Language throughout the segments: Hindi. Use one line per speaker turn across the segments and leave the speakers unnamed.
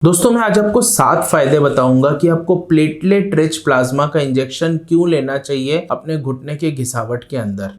दोस्तों मैं आज आपको 7 फायदे बताऊंगा कि आपको प्लेटलेट रिच प्लाज्मा का इंजेक्शन क्यों लेना चाहिए अपने घुटने के घिसावट के अंदर।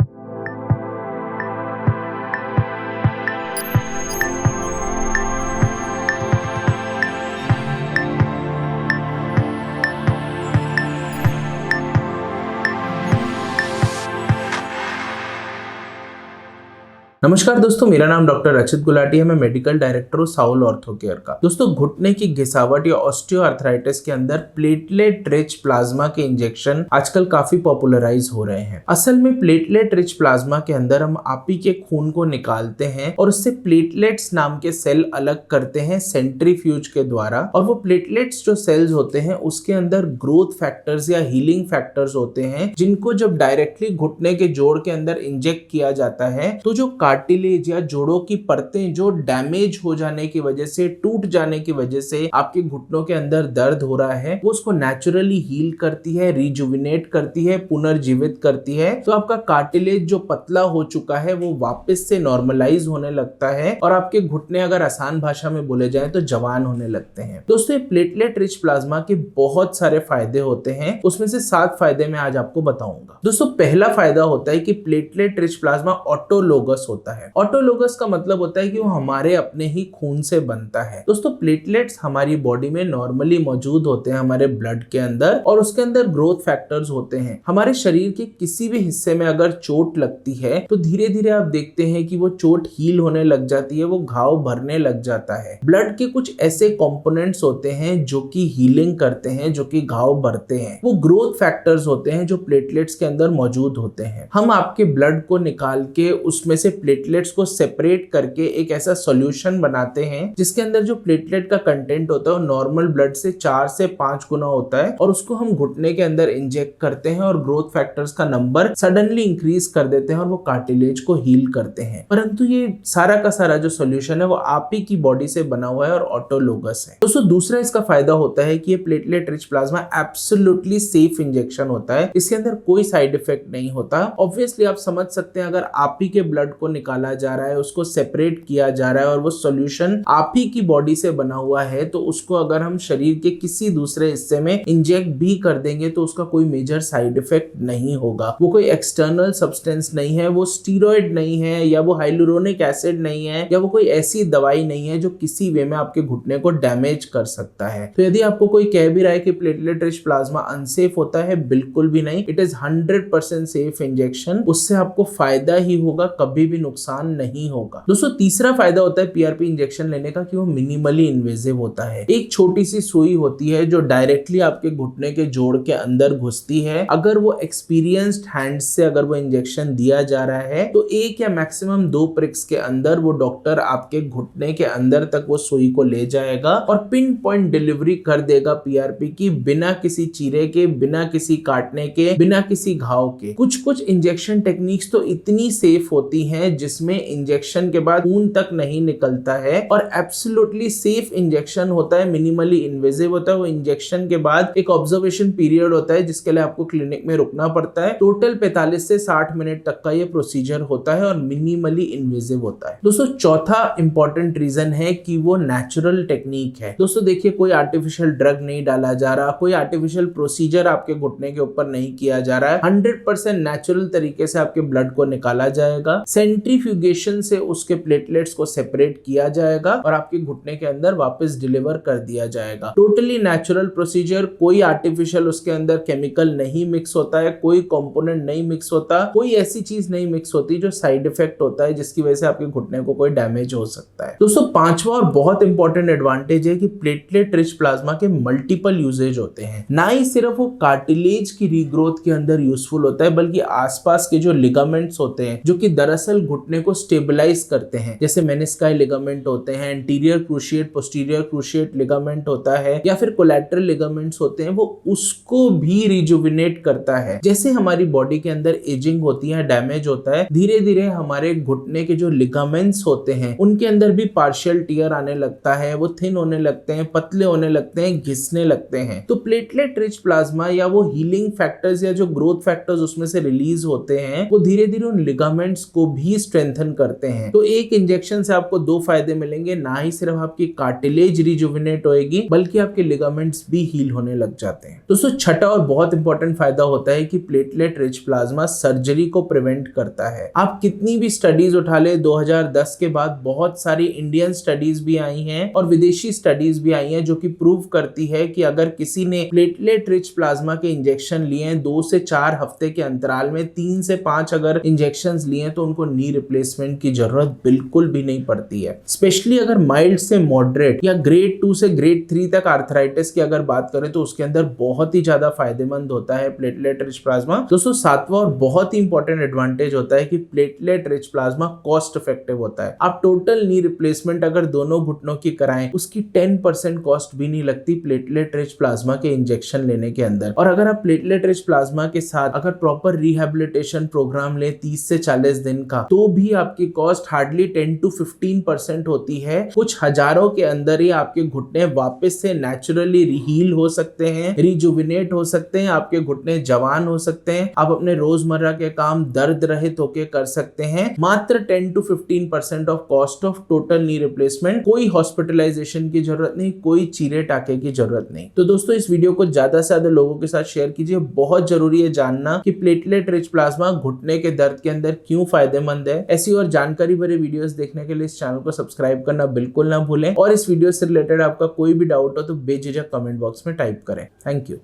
नमस्कार दोस्तों, मेरा नाम डॉक्टर रचित गुलाटी है। मैं मेडिकल डायरेक्टर हूँ साउल ऑर्थो केयर का। दोस्तों, घुटने की घिसावट या ऑस्टियोआर्थराइटिस के अंदर प्लेटलेट रिच प्लाज्मा के इंजेक्शन आजकल काफी पॉपुलराइज हो रहे हैं। असल में प्लेटलेट रिच प्लाज्मा के अंदर हम आपी के खून को निकालते हैं और उससे प्लेटलेट्स नाम के सेल अलग करते हैं सेंट्रीफ्यूज के द्वारा। और वो प्लेटलेट्स जो सेल्स होते हैं उसके अंदर ग्रोथ फैक्टर्स या हीलिंग फैक्टर्स होते हैं, जिनको जब डायरेक्टली घुटने के जोड़ के अंदर इंजेक्ट किया जाता है तो जो कार्टिलेज या जोड़ों की परतें जो डैमेज हो जाने की वजह से, टूट जाने की वजह से आपके घुटनों के अंदर दर्द हो रहा है, वो उसको नेचुरली हील करती है, रिजुविनेट करती है, पुनर्जीवित करती है। तो आपका कार्टिलेज जो पतला हो चुका है वो वापस से नॉर्मलाइज होने लगता है और आपके घुटने अगर आसान भाषा में बोले जाए तो जवान होने लगते हैं। दोस्तों, प्लेटलेट रिच प्लाज्मा के बहुत सारे फायदे होते हैं, उसमें से 7 फायदे मैं आज आपको बताऊंगा। दोस्तों, पहला फायदा होता है कि प्लेटलेट रिच प्लाज्मा ऑटोलोगस होता है। ऑटोलोगस का मतलब होता है कि वो हमारे अपने ही खून से बनता है। दोस्तों, प्लेटलेट्स हमारी बॉडी में नॉर्मली मौजूद होते हैं हमारे ब्लड के अंदर, और उसके अंदर ग्रोथ फैक्टर्स होते हैं। हमारे शरीर के किसी भी हिस्से में अगर चोट लगती है तो धीरे धीरे आप देखते हैं कि वो चोट हील होने लग जाती है, वो घाव भरने लग जाता है। ब्लड के कुछ ऐसे कंपोनेंट्स होते हैं जो कि हीलिंग करते हैं, जो कि घाव भरते हैं। वो ग्रोथ फैक्टर्स होते हैं जो प्लेटलेट्स के अंदर मौजूद होते हैं। हम आपके ब्लड को निकाल के उसमें से प्लेटलेट्स को सेपरेट करके एक ऐसा सॉल्यूशन बनाते हैं जिसके अंदर जो प्लेटलेट का कंटेंट होता है वो नॉर्मल ब्लड से 4 से 5 गुना होता है, और उसको हम घुटने के अंदर इंजेक्ट करते हैं और ग्रोथ फैक्टर्स का नंबर सडनली इंक्रीज कर देते हैं और वो कार्टिलेज को हील करते हैं। परंतु ये सारा का सारा जो सॉल्यूशन है वो आप ही की बॉडी से बना हुआ है और ऑटोलोगस है। दोस्तों, दूसरा इसका फायदा होता है कि ये platelet rich plasma absolutely safe injection होता है। इसके अंदर कोई साइड इफेक्ट नहीं होता। ऑब्वियसली आप समझ सकते हैं, अगर आप ही के ब्लड को निकाला जा रहा है, उसको सेपरेट किया जा रहा है और वो सॉल्यूशन आप ही की बॉडी से बना हुआ है, तो उसको अगर हम शरीर के किसी दूसरे हिस्से में इंजेक्ट भी कर देंगे तो उसका कोई मेजर साइड इफेक्ट नहीं होगा। वो कोई एक्सटर्नल सब्सटेंस नहीं है, वो स्टीरॉइड नहीं है, या वो हाइलुरोनिक एसिड नहीं है, या वो कोई ऐसी दवाई नहीं है जो किसी वे में आपके घुटने को डैमेज कर सकता है। तो यदि आपको कोई कह भी रहा है कि प्लेटलेट रिच प्लाज्मा अनसेफ होता है, बिल्कुल भी नहीं। It is 100% safe injection. उससे आपको फायदा ही होगा, कभी भी नुकसान नहीं होगा। दोस्तों, तीसरा फायदा होता है पीआरपी इंजेक्शन लेने का कि वो मिनिमली इन्वेजिव होता है। एक छोटी सी सुई होती है जो डायरेक्टली आपके घुटने के जोड़ के अंदर घुसती है। अगर वो एक्सपीरियंस्ड हैंड से अगर वो इंजेक्शन दिया जा रहा है तो 1 या मैक्सिमम 2 प्रिक्स के अंदर वो डॉक्टर आपके घुटने के अंदर तक वो सुई को ले जाएगा और पिन पॉइंट डिलीवरी कर देगा पीआरपी की, बिना किसी चीरे के, बिना किसी काटने के, बिना किसी घाव के। कुछ इंजेक्शन टेक्निक्स तो इतनी सेफ होती हैं जिसमें इंजेक्शन के बाद खून तक नहीं निकलता है, और एब्सोल्युटली सेफ इंजेक्शन होता है, मिनिमली इन्वेजिव होता है। वो इंजेक्शन के बाद एक ऑब्जर्वेशन पीरियड होता है जिसके लिए आपको क्लिनिक में रुकना पड़ता है। टोटल 45 से 60 मिनट तक का ये प्रोसीजर होता है और मिनिमली इन्वेजिव होता है। दोस्तों, चौथा इंपॉर्टेंट रीजन है कि वो नेचुरल टेक्निक है। दोस्तों देखिए, कोई आर्टिफिशियल ड्रग नहीं डाला जा रहा, कोई आर्टिफिशियल प्रोसीजर आपके घुटने के ऊपर नहीं किया जा रहा है। 100% नेचुरल तरीके से आपके ब्लड को निकाला जाएगा, सेंट्रीफ्यूगेशन से उसके प्लेटलेट्स को सेपरेट किया जाएगा और आपके घुटने के अंदर वापस डिलीवर कर दिया जाएगा। टोटली नेचुरल प्रोसीजर, कोई आर्टिफिशियल उसके अंदर केमिकल नहीं मिक्स होता है, कोई कंपोनेंट नहीं मिक्स होता, कोई ऐसी चीज नहीं मिक्स होती जो साइड इफेक्ट होता है जिसकी वजह से आपके घुटने को कोई डैमेज हो सकता है। दोस्तों, पांचवा और बहुत इंपॉर्टेंट एडवांटेज है कि प्लेटलेट रिच प्लाज्मा के मल्टीपल यूजेज होते हैं। ना ही सिर्फ वो कार्टिलेज की रीग्रोथ के अंदर यूजफुल होता है, बल्कि आसपास के जो लिगामेंट्स होते हैं जो कि दरअसल घुटने को स्टेबलाइज करते हैं, जैसे मेनिस्काई लिगामेंट होते हैं, anterior cruciate posterior cruciate ligament होता है, या फिर कोलैटरल लिगामेंट्स होते हैं, वो उसको भी रिजुविनेट करता है। जैसे हमारी बॉडी के अंदर एजिंग होती है, डैमेज होता है, धीरे धीरे हमारे घुटने के जो लिगामेंट्स होते हैं उनके अंदर भी पार्शियल टियर आने लगता है, वो थिन होने लगते हैं, पतले होने लगते हैं, घिसने लगते हैं। तो प्लेटलेट रिच प्लाज्मा या वो हीलिंग फैक्टर्स या जो ग्रोथ फैक्टर्स उसमें से रिलीज होते हैं, वो धीरे धीरे उन लिगामेंट्स को भी स्ट्रेंथन करते हैं। तो एक इंजेक्शन से आपको दो फायदे मिलेंगे, ना ही सिर्फ आपकी कार्टिलेज रिजुविनेट होएगी बल्कि आपके लिगामेंट्स भी हील होने लग जाते हैं। दोस्तों छठा और बहुत इंपॉर्टेंट फायदा होता है कि प्लेटलेट रिच प्लाज्मा सर्जरी को प्रिवेंट करता है। आप कितनी भी स्टडीज उठा ले, 2010 के बाद बहुत सारी इंडियन स्टडीज भी आई हैं और विदेशी स्टडीज भी आई हैं जो कि प्रूव करती है कि अगर किसी ने प्लेटलेट रिच प्लाज्मा के इंजेक्शन लिए हैं 2 से 4 हफ्ते के अंतराल में, 3 से 5 अगर इंजेक्शंस लिए हैं, तो उनको नी रिप्लेसमेंट की जरूरत बिल्कुल भी नहीं पड़ती है। स्पेशली अगर माइल्ड से मॉडरेट या ग्रेड 2 से ग्रेड 3 तक आर्थराइटिस की अगर बात करें तो उसके अंदर बहुत ही ज्यादा फायदेमंद होता है प्लेटलेट रिच प्लाज्मा। दोस्तों सातवां और बहुत ही इंपॉर्टेंट एडवांटेज होता है कि platelet rich plasma cost effective होता है। आप टोटल नी रिप्लेसमेंट अगर दोनों घुटनों की कराएं, उसकी 10% कॉस्ट भी नहीं लगती प्लेटलेट रिच प्लाज्मा के इंजेक्शन लेने के अंदर। और अगर आप प्लेटलेट रिच प्लाज्मा के साथ अगर प्रॉपर रिहेबिलिटेशन प्रोग्राम ले 30 से 40 दिन का, तो भी आपकी कॉस्ट हार्डली 10 to 15% होती है। कुछ हजारों के अंदर ही आपके घुटने वापस से नेचुरली हील हो सकते हैं, रिजुविनेट हो सकते हैं, आपके घुटने जवान हो सकते हैं, आप अपने रोजमर्रा के काम दर्द रहित होकर कर सकते हैं। मात्र 10 to 15% of cost of total knee replacement. कोई हॉस्पिटलाइजेशन की जरूरत नहीं, कोई चीरे टाके की जरूरत नहीं। तो दोस्तों इस वीडियो को ज्यादा से ज्यादा लोगों के साथ शेयर कीजिए। बहुत जरूरी है जानना कि प्लेटलेट रिच प्लाज्मा घुटने के दर्द के अंदर क्यों फायदेमंद है। ऐसी और जानकारी भरे वीडियोस देखने के लिए इस चैनल को सब्सक्राइब करना बिल्कुल ना भूलें और इस वीडियो से रिलेटेड आपका कोई भी डाउट हो तो बेझिझक कमेंट बॉक्स में टाइप करें। Thank you.